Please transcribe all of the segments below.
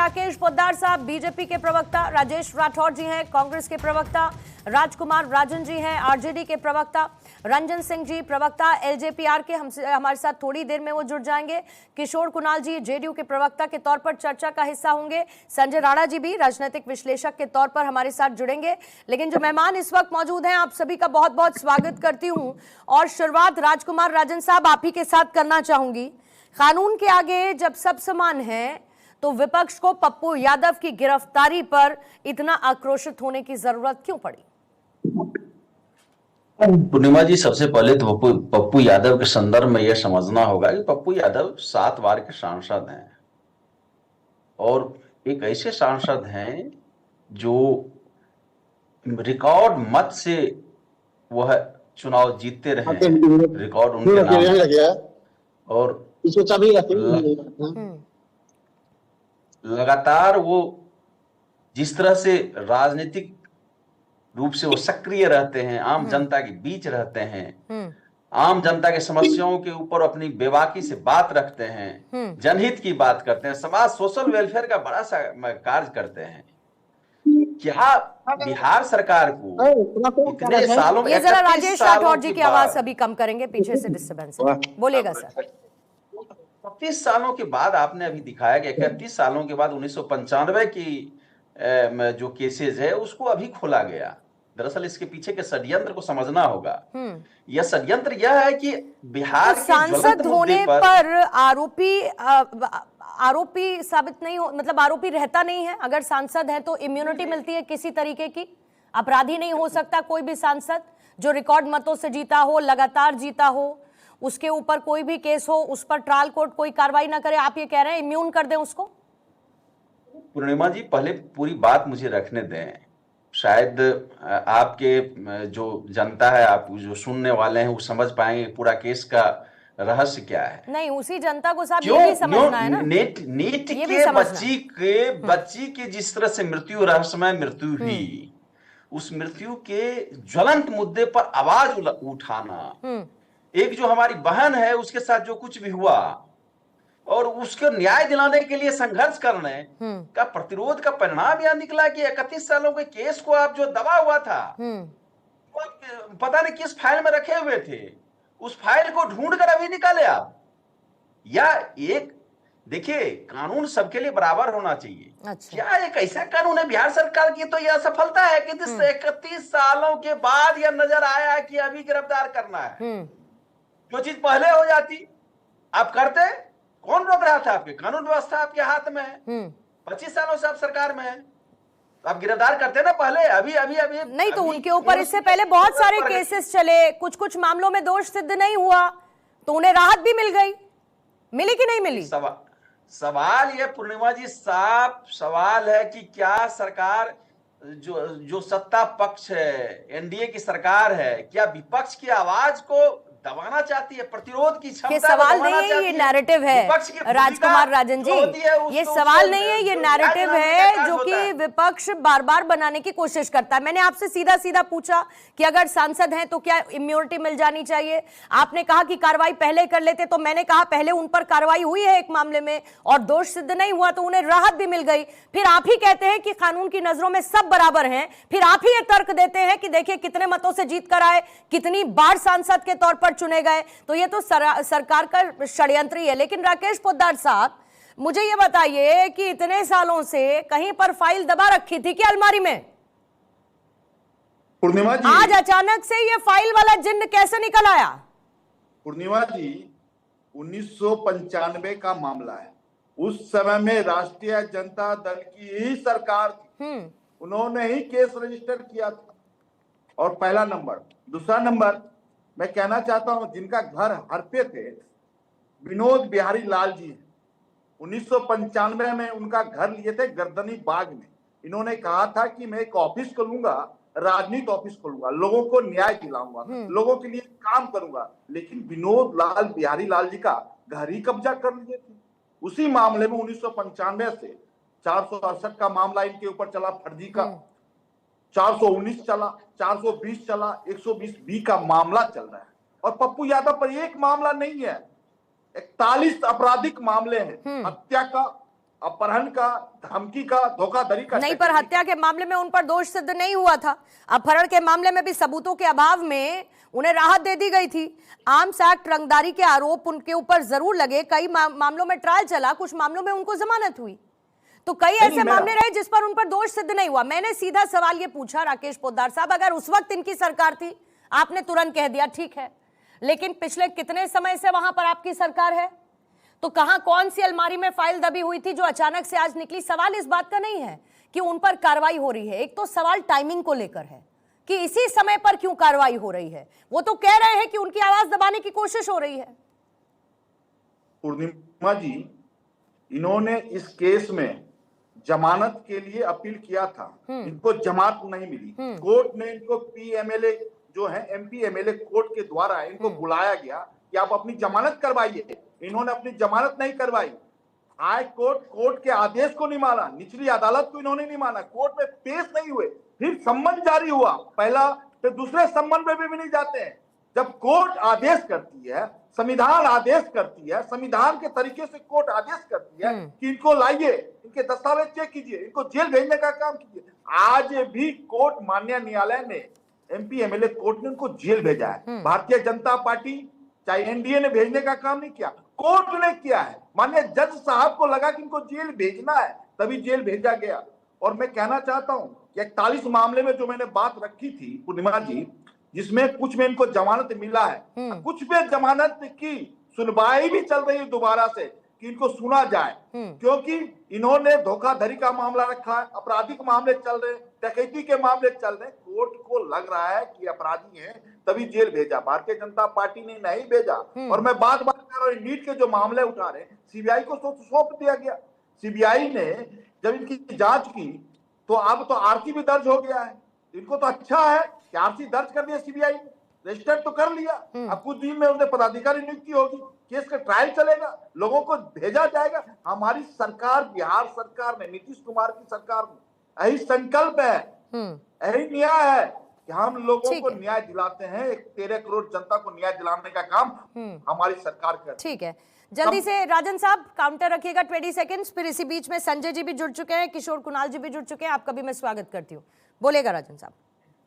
राकेश पोद्दार साहब बीजेपी के प्रवक्ता, राजेश राठौर जी हैं कांग्रेस के प्रवक्ता, राजकुमार राजन जी हैं आरजेडी के प्रवक्ता, रंजन सिंह जी प्रवक्ता एलजेपीआर के हमारे साथ थोड़ी देर में वो जुड़ जाएंगे। किशोर कुणाल जी जेडीयू के प्रवक्ता के तौर पर चर्चा का हिस्सा होंगे। संजय राणा जी भी राजनीतिक विश्लेषक के तौर पर हमारे साथ जुड़ेंगे। लेकिन जो मेहमान इस वक्त मौजूद हैं, आप सभी का बहुत बहुत स्वागत करती हूं और शुरुआत राजकुमार राजन साहब आप ही के साथ करना चाहूंगी। कानून के आगे जब सब समान है तो विपक्ष को पप्पू यादव की गिरफ्तारी पर इतना आक्रोशित होने की जरूरत क्यों पड़ी? पूर्णिमा जी, सबसे पहले तो पप्पू यादव के संदर्भ में यह समझना होगा कि पप्पू यादव 7 बार के सांसद हैं और एक ऐसे सांसद हैं जो रिकॉर्ड मत से वह चुनाव जीतते रहे, रिकॉर्ड उनके नाम और लगातार वो जिस तरह से राजनीतिक रूप से वो सक्रिय रहते हैं, आम जनता के बीच रहते हैं, आम जनता के समस्याओं के ऊपर अपनी बेबाकी से बात रखते हैं, जनहित की बात करते हैं, समाज सोशल वेलफेयर का बड़ा सा कार्य करते हैं। क्या बिहार सरकार को इतने सालों में, ये जरा राजेश राठौर जी की आवाज अभी कम करेंगे, पीछे से डिस्टर्बेंस है, बोलेगा सर। 31 सालों के बाद आपने अभी दिखाया कि 31 सालों के बाद 1995 की जो केसेस है उसको अभी खोला गया। दरअसल इसके पीछे के षड्यंत्र को समझना होगा। यह षड्यंत्र यह है कि बिहार तो सांसद होने पर आरोपी साबित नहीं हो, मतलब आरोपी रहता नहीं है। अगर सांसद है तो इम्यूनिटी मिलती है किसी तरीके की, अपराधी नहीं हो सकता कोई भी सांसद जो रिकॉर्ड मतों से जीता हो, लगातार जीता हो, उसके ऊपर कोई भी केस हो, उस पर ट्रायल कोर्ट कोई कार्रवाई ना करे। आप ये कह रहे हैं इम्यून कर दें उसको? पूर्णिमा जी, पहले पूरी बात मुझे रखने दें। शायद आपके जो जनता है, आप जो सुनने वाले हैं वो समझ पाएंगे पूरा केस का रहस्य क्या है। नहीं, उसी जनता को साहब ये भी समझना है ना। नीट के बच्ची की जिस तरह से मृत्यु, रहस्यमय मृत्यु हुई, उस मृत्यु के ज्वलंत मुद्दे पर आवाज उठाना, एक जो हमारी बहन है उसके साथ जो कुछ भी हुआ और उसको न्याय दिलाने के लिए संघर्ष करने का प्रतिरोध का परिणाम यह निकला कि 31 सालों के केस को आप जो दबा हुआ था, पता नहीं किस फाइल में रखे हुए थे, उस फाइल को ढूंढकर अभी निकाले आप। या एक देखिए, कानून सबके लिए बराबर होना चाहिए। अच्छा। क्या एक ऐसा कानून है बिहार सरकार की? तो यह सफलता है कि 31 सालों के बाद यह नजर आया कि अभी गिरफ्तार करना है। जो चीज पहले हो जाती आप करते, कौन रोक रहा था? आपके कानून व्यवस्था आपके हाथ में है। 25 सालों से आप सरकार में है, तो आप गिरफ्तार करते ना पहले। अभी नहीं, तो उनके ऊपर इससे पहले बहुत सारे केसेस चले, कुछ मामलों में दोष सिद्ध नहीं हुआ तो उन्हें राहत भी मिल गई। मिली कि नहीं मिली? सवाल ये पूर्णिमा जी, साफ सवाल है कि क्या सरकार जो सत्ता पक्ष है, एनडीए की सरकार है, क्या विपक्ष की आवाज को दबाना चाहती है, प्रतिरोध की क्षमता? ये सवाल नहीं है, ये नैरेटिव है राजकुमार राजन जी, ये सवाल नहीं है, ये नैरेटिव है जो कि विपक्ष बार बार बनाने की कोशिश करता है। मैंने आपसे सीधा सीधा पूछा कि अगर सांसद हैं तो क्या इम्यूनिटी मिल जानी चाहिए? आपने कहा कि कार्रवाई पहले कर लेते, तो मैंने कहा पहले उन पर कार्रवाई हुई है एक मामले में और दोष सिद्ध नहीं हुआ तो उन्हें राहत भी मिल गई। फिर आप ही कहते हैं कि कानून की नजरों में सब बराबर हैं, फिर आप ही ये तर्क देते हैं कि देखिए कितने मतों से जीत कर आए, कितनी बार सांसद के तौर पर चुने गए, तो ये तो सरकार का षड्यंत्र ही है। लेकिन राकेश पोद्दार साहब, मुझे ये बताइए कि इतने सालों से कहीं पर फाइल दबा रखी थी कि अलमारी में? पूर्णिमा जी, आज अचानक से ये फाइल वाला जिन्न कैसे निकल आया? पूर्णिमा जी, 1995 का मामला है। उस समय में राष्ट्रीय जनता दल की ही सरकार थी, उन्होंने ही केस रजिस्टर किया था। और पहला नंबर। दूसरा नंबर, मैं कहना चाहता हूं जिनका घर हरपे थे, विनोद बिहारी लाल जी, 1995 में उनका घर लिए थे गर्दनी बाग में। इन्होंने कहा था कि मैं एक ऑफिस खोलूंगा, राजनीति ऑफिस खोलूंगा, लोगों को न्याय दिलाऊंगा, लोगों के लिए काम करूंगा। लेकिन विनोद लाल बिहारी लाल जी का घर ही कब्जा कर लिए थे। उसी मामले में 1995 से 468 का मामला इनके ऊपर चला, फर्जी का 419 चला, 420 चला, 120B का मामला चल रहा है। और पप्पू यादव पर एक मामला नहीं है, 41 आपराधिक मामले हैं। हत्या का, अपहरण का, धमकी का, धोखाधड़ी का। नहीं, पर हत्या के मामले में उन पर दोष सिद्ध नहीं हुआ था। अपहरण के मामले में भी सबूतों के अभाव में उन्हें राहत दे दी गई थी। आर्म्स एक्ट, रंगदारी के आरोप उनके ऊपर जरूर लगे, कई मामलों में ट्रायल चला, कुछ मामलों में उनको जमानत हुई। तो कई ऐसे मामले रहे जिस पर उन पर दोष सिद्ध नहीं हुआ। मैंने सीधा सवाल ये पूछा राकेश पोद्दार साहब, अगर उस वक्त इनकी सरकार थी, आपने तुरंत कह दिया ठीक है, लेकिन पिछले कितने समय से वहां पर आपकी सरकार है, तो कहां कौन सी अलमारी में फाइल दबी हुई थी जो अचानक से आज निकली? सवाल इस बात का नहीं है कि उन पर कार्रवाई हो रही है, एक तो सवाल टाइमिंग को लेकर है कि इसी समय पर क्यों कार्रवाई हो रही है। वो तो कह रहे हैं कि उनकी आवाज दबाने की कोशिश हो रही है। पूर्णिमा जी, इन्होंने इस केस में जमानत के लिए अपील किया था, इनको जमानत नहीं मिली। कोर्ट ने इनको पीएमएलए जो है, एमपी एमएलए कोर्ट के द्वारा इनको बुलाया गया कि आप अपनी जमानत करवाइए। इन्होंने अपनी जमानत नहीं करवाई। हाई कोर्ट के आदेश को नहीं माना, निचली अदालत को इन्होंने नहीं माना, कोर्ट में पेश नहीं हुए, फिर सम्मन जारी हुआ, पहला फिर दूसरे सम्मन में भी नहीं जाते हैं। जब कोर्ट आदेश करती है, संविधान आदेश करती है, संविधान के तरीके से कोर्ट आदेश करती है कि इनको लाइए, इनके दस्तावेज चेक कीजिए, इनको जेल भेजने का काम कीजिए। आज भी कोर्ट, माननीय न्यायालय ने, एमपी एमएलए कोर्ट ने उनको जेल भेजा है। भारतीय जनता पार्टी चाहे एनडीए ने भेजने का काम नहीं किया, कोर्ट ने किया है। माननीय जज साहब को लगा कि इनको जेल भेजना है, तभी जेल भेजा गया। और मैं कहना चाहता हूं कि 41 मामले में जो मैंने बात रखी थी पूर्णिमा जी, जिसमें कुछ में इनको जमानत मिला है, कुछ में जमानत की सुनवाई भी चल रही है दोबारा से कि इनको सुना जाए, क्योंकि इन्होंने धोखाधड़ी का मामला रखा है, आपराधिक मामले चल रहे, डकैती के मामले चल रहे। कोर्ट को लग रहा है कि अपराधी हैं, तभी जेल भेजा। भारतीय जनता पार्टी ने नहीं भेजा। और मैं बात कर रहा हूँ, नीट के जो मामले उठा रहे, सीबीआई को सौंप दिया गया। सीबीआई ने जब इनकी जांच की तो अब तो आरसी भी दर्ज हो गया है। इनको तो अच्छा है कि आरसी दर्ज कर दिया, सीबीआई ने रजिस्टर्ड तो कर लिया। अब कुछ दिन में उन्हें पदाधिकारी नियुक्ति होगी, केस का ट्रायल चलेगा, लोगों को भेजा जाएगा। हमारी सरकार, बिहार सरकार में, नीतीश कुमार की सरकार में यही संकल्प है, यही न्याय है कि हम लोगों को न्याय दिलाते हैं। 13 करोड़ जनता को न्याय दिलाने का काम हमारी सरकार कर। ठीक है, जल्दी से राजन साहब काउंटर रखिएगा 20 सेकंड्स। फिर इसी बीच में संजय जी भी जुड़ चुके हैं, किशोर कुणाल जी भी जुड़ चुके हैं, आपका भी मैं स्वागत करती हूँ। बोलेगा राजन साहब।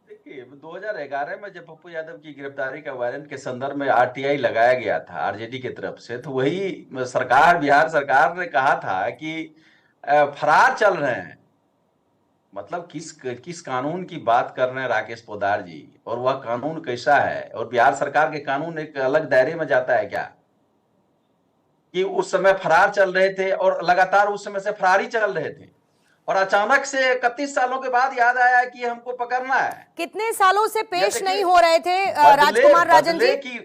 देखिए, 2011 में जब पप्पू यादव की गिरफ्तारी का वारंट के संदर्भ में आरटीआई लगाया गया था आरजेडी की तरफ से, तो वही सरकार, बिहार सरकार ने कहा था कि फरार चल रहे हैं। मतलब किस कानून की बात कर रहे हैं राकेश पोद्दार जी, और वह कानून कैसा है? और बिहार सरकार के कानून एक अलग दायरे में जाता है क्या कि उस समय फरार चल रहे थे और लगातार उस समय से फरार ही चल रहे थे, और अचानक से 31 सालों के बाद याद आया कि हमको पकड़ना है। कितने सालों से पेश नहीं हो रहे थे राजकुमार राजन जी?